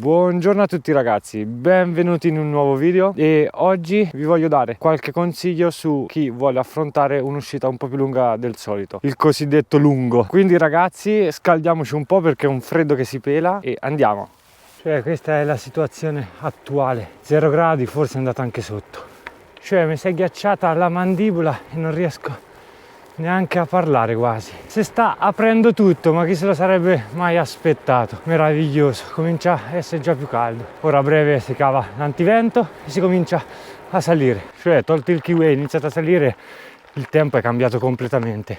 Buongiorno a tutti ragazzi, benvenuti in un nuovo video e oggi vi voglio dare qualche consiglio su chi vuole affrontare un'uscita un po' più lunga del solito, il cosiddetto lungo. Quindi ragazzi, scaldiamoci un po' perché è un freddo che si pela e andiamo. Cioè questa è la situazione attuale, 0 gradi, forse è andata anche sotto. Cioè mi si è ghiacciata la mandibola e non riesco neanche a parlare quasi. Si sta aprendo tutto, ma chi se lo sarebbe mai aspettato? Meraviglioso, comincia a essere già più caldo. Ora a breve si cava l'antivento e si comincia a salire. Cioè tolto il kiwi, è iniziato a salire, il tempo è cambiato completamente.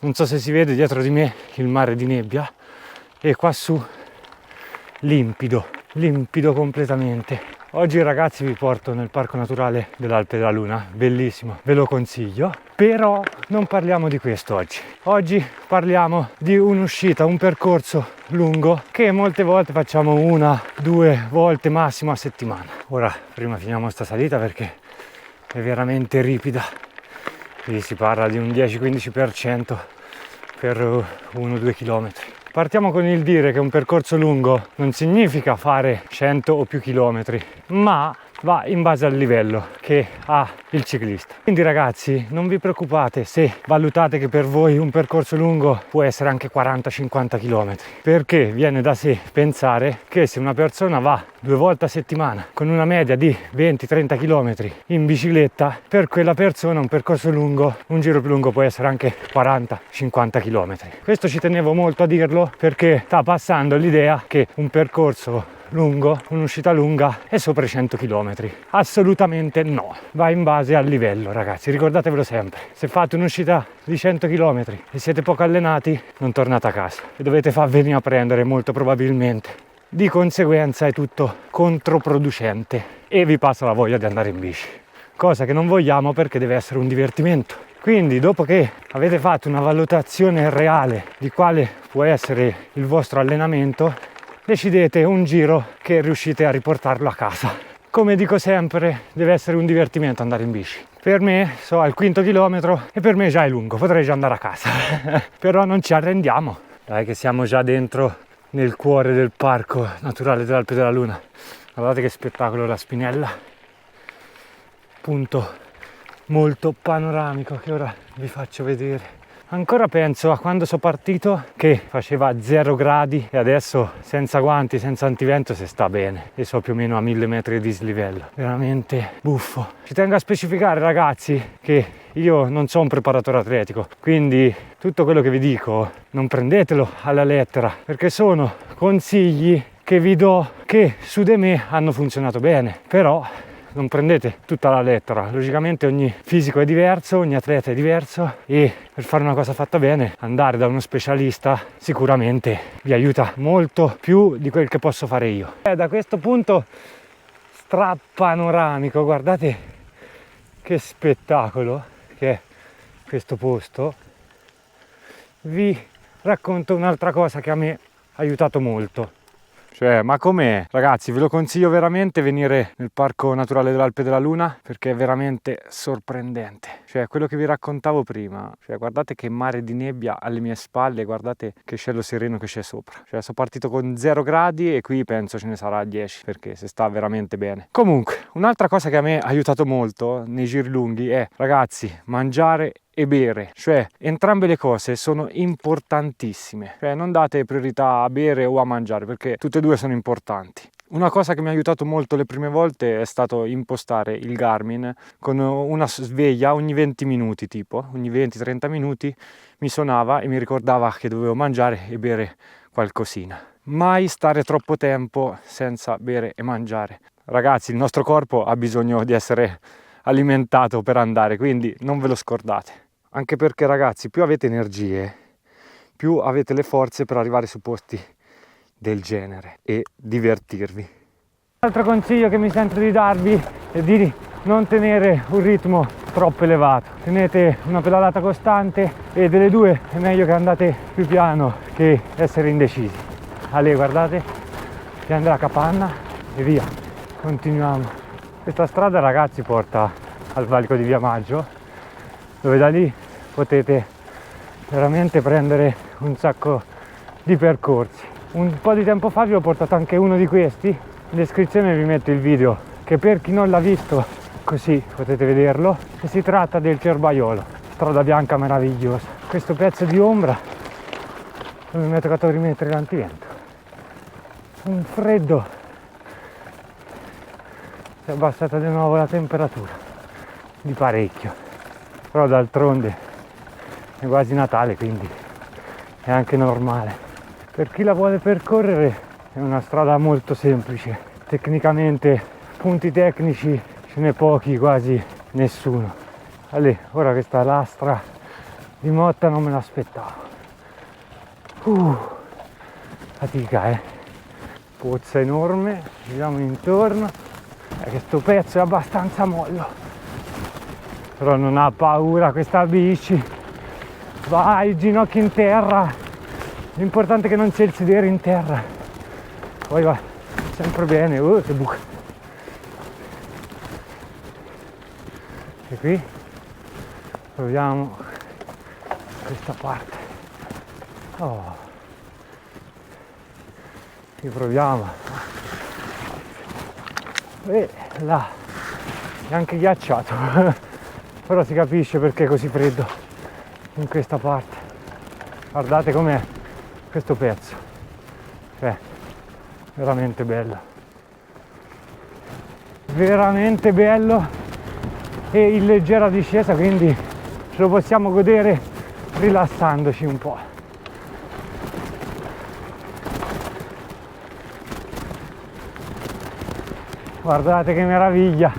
Non so se si vede dietro di me il mare di nebbia e qua su limpido completamente. Oggi ragazzi vi porto nel parco naturale dell'Alpe della Luna, bellissimo, ve lo consiglio, però non parliamo di questo oggi. Oggi parliamo di un'uscita, un percorso lungo che molte volte facciamo 1-2 volte massimo a settimana. Ora prima finiamo sta salita perché è veramente ripida, qui si parla di un 10-15% per 1-2 km. Partiamo con il dire che un percorso lungo non significa fare 100 o più chilometri, ma va in base al livello che ha il ciclista. Quindi ragazzi, non vi preoccupate se valutate che per voi un percorso lungo può essere anche 40-50 km, perché viene da sé pensare che se una persona va 2 volte a settimana con una media di 20-30 km in bicicletta, per quella persona un percorso lungo, un giro più lungo può essere anche 40-50 km. Questo ci tenevo molto a dirlo perché sta passando l'idea che un percorso lungo, un'uscita lunga è sopra i 100 km. Assolutamente no, va in base al livello ragazzi, ricordatevelo sempre. Se fate un'uscita di 100 km e siete poco allenati, non tornate a casa e dovete farveli a prendere molto probabilmente. Di conseguenza è tutto controproducente e vi passa la voglia di andare in bici, cosa che non vogliamo perché deve essere un divertimento. Quindi dopo che avete fatto una valutazione reale di quale può essere il vostro allenamento, decidete un giro che riuscite a riportarlo a casa. Come dico sempre, deve essere un divertimento andare in bici. Per me, so al 5° chilometro e per me già è lungo, potrei già andare a casa. Però non ci arrendiamo. Dai che siamo già dentro nel cuore del parco naturale dell'Alpe della Luna. Guardate che spettacolo la spinella. Punto molto panoramico che ora vi faccio vedere. Ancora penso a quando sono partito che faceva 0 gradi e adesso senza guanti, senza antivento si sta bene e so più o meno a 1000 metri di dislivello. Veramente buffo. Ci tengo a specificare ragazzi che io non sono un preparatore atletico, quindi tutto quello che vi dico non prendetelo alla lettera perché sono consigli che vi do che su di me hanno funzionato bene, però non prendete tutta la lettera. Logicamente ogni fisico è diverso, ogni atleta è diverso e per fare una cosa fatta bene andare da uno specialista sicuramente vi aiuta molto più di quel che posso fare io. Da questo punto strapanoramico, guardate che spettacolo che è questo posto, vi racconto un'altra cosa che a me ha aiutato molto. Cioè, ma com'è? Ragazzi, ve lo consiglio veramente venire nel Parco Naturale dell'Alpe della Luna perché è veramente sorprendente. Cioè, quello che vi raccontavo prima, cioè guardate che mare di nebbia alle mie spalle, guardate che cielo sereno che c'è sopra. Cioè, sono partito con 0 gradi e qui penso ce ne sarà 10 perché si sta veramente bene. Comunque, un'altra cosa che a me ha aiutato molto nei giri lunghi è, ragazzi, mangiare e bere, cioè entrambe le cose sono importantissime, cioè non date priorità a bere o a mangiare perché tutte e due sono importanti. Una cosa che mi ha aiutato molto le prime volte è stato impostare il Garmin con una sveglia ogni 20 minuti, tipo ogni 20-30 minuti mi suonava e mi ricordava che dovevo mangiare e bere qualcosina. Mai stare troppo tempo senza bere e mangiare. Ragazzi, il nostro corpo ha bisogno di essere alimentato per andare, quindi non ve lo scordate. Anche perché ragazzi, più avete energie, più avete le forze per arrivare su posti del genere e divertirvi. L'altro consiglio che mi sento di darvi è di non tenere un ritmo troppo elevato. Tenete una pedalata costante e delle due è meglio che andate più piano che essere indecisi. Ale, guardate, piano della capanna e via. Continuiamo. Questa strada ragazzi porta al valico di Via Maggio, dove da lì potete veramente prendere un sacco di percorsi. un po' di tempo fa vi ho portato anche uno di questi, in descrizione vi metto il video, che per chi non l'ha visto, così potete vederlo, che si tratta del Cerbaiolo, strada bianca meravigliosa. Questo pezzo di ombra, 1,14 metri l'antivento, un freddo, si è abbassata di nuovo la temperatura, di parecchio, però d'altronde è quasi Natale, quindi è anche normale. Per chi la vuole percorrere è una strada molto semplice, tecnicamente punti tecnici ce n'è pochi, quasi nessuno. Allora, ora questa lastra di Motta non me l'aspettavo. Fatica, pozza enorme, giriamo intorno, questo pezzo è abbastanza mollo, però non ha paura questa bici, vai, ginocchia in terra, l'importante è che non c'è il sedere in terra, poi va sempre bene. Che buca. E qui proviamo questa parte. Riproviamo. E là è anche ghiacciato però si capisce perché è così freddo in questa parte. Guardate com'è questo pezzo, veramente bello, veramente bello e in leggera discesa, quindi ce lo possiamo godere rilassandoci un po'. Guardate che meraviglia,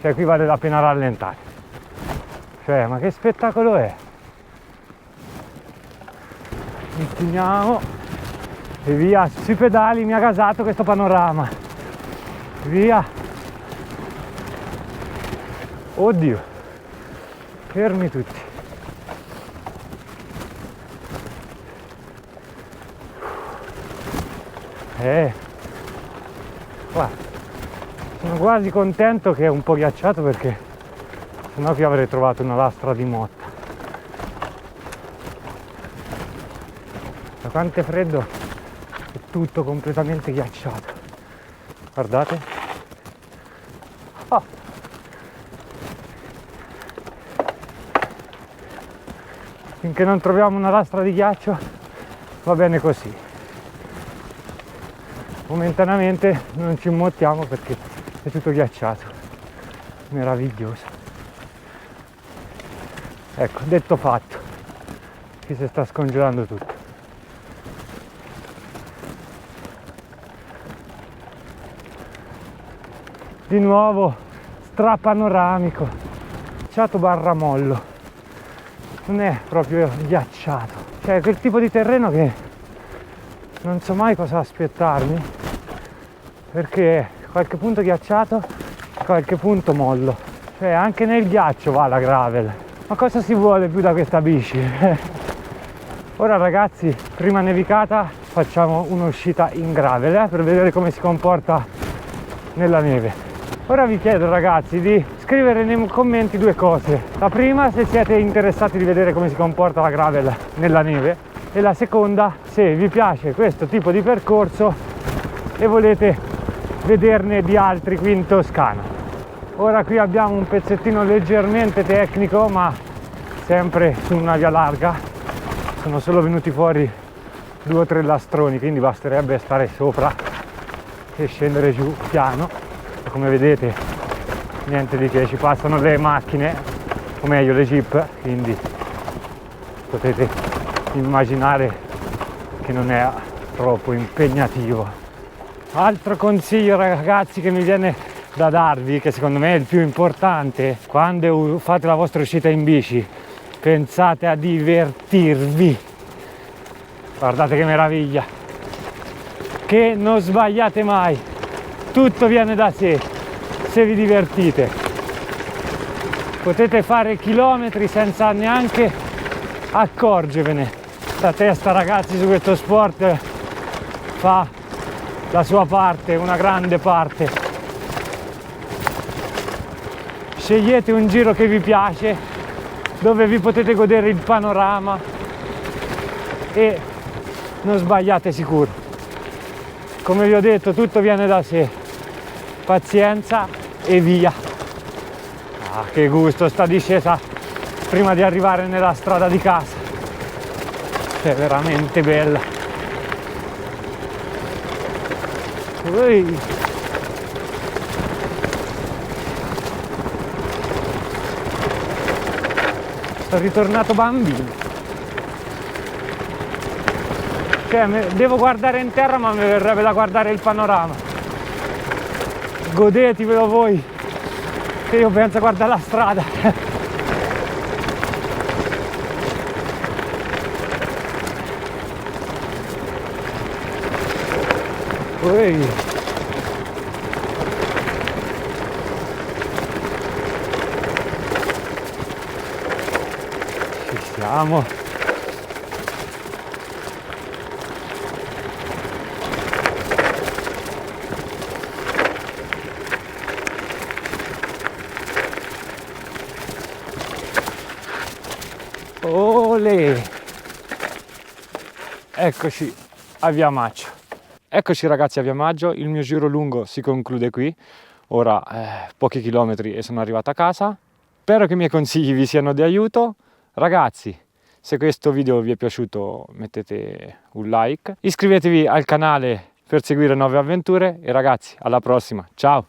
cioè qui vale la pena rallentare, ma che spettacolo è. Continuiamo e via, sui pedali mi ha gasato questo panorama, via. Oddio, fermi tutti. Guarda, sono quasi contento che è un po' ghiacciato, perché sennò qui avrei trovato una lastra di Motta. Da quanto è freddo è tutto completamente ghiacciato. Guardate. Finché non troviamo una lastra di ghiaccio va bene così. Momentaneamente non ci immottiamo perché è tutto ghiacciato. Meraviglioso. Ecco, detto fatto, qui si sta scongelando tutto. Di nuovo strapanoramico, ghiacciato barra mollo, non è proprio ghiacciato, cioè è quel tipo di terreno che non so mai cosa aspettarmi, perché qualche punto ghiacciato, qualche punto mollo, cioè anche nel ghiaccio va la gravel. Ma cosa si vuole più da questa bici? Ora ragazzi, prima nevicata facciamo un'uscita in gravel per vedere come si comporta nella neve. Ora vi chiedo ragazzi di scrivere nei commenti due cose. La prima, se siete interessati di vedere come si comporta la gravel nella neve, e la seconda, se vi piace questo tipo di percorso e volete vederne di altri qui in Toscana. Ora qui abbiamo un pezzettino leggermente tecnico, ma sempre su una via larga, sono solo venuti fuori 2 o 3 lastroni, quindi basterebbe stare sopra e scendere giù piano. Come vedete niente di che, ci passano le macchine, o meglio le jeep, quindi potete immaginare che non è troppo impegnativo. Altro consiglio ragazzi che mi viene da darvi, che secondo me è il più importante: quando fate la vostra uscita in bici pensate a divertirvi. Guardate che meraviglia, che non sbagliate mai, tutto viene da sé se vi divertite. Potete fare chilometri senza neanche accorgervene. La testa ragazzi su questo sport fa la sua parte, una grande parte. Scegliete un giro che vi piace, dove vi potete godere il panorama e non sbagliate sicuro. come vi ho detto, tutto viene da sé, pazienza e via. Ah, che gusto sta discesa prima di arrivare nella strada di casa, è veramente bella. Ui. Sono ritornato bambino. Cioè, devo guardare in terra, ma mi verrebbe da guardare il panorama. Godetivelo voi, che io penso a guardare la strada. Ui. Ci siamo. Olè! Eccoci a Via Maggio. Eccoci ragazzi a Via Maggio, il mio giro lungo si conclude qui. Ora pochi chilometri e sono arrivato a casa. Spero che i miei consigli vi siano di aiuto. Ragazzi, se questo video vi è piaciuto mettete un like. Iscrivetevi al canale per seguire nuove avventure e ragazzi, alla prossima. Ciao!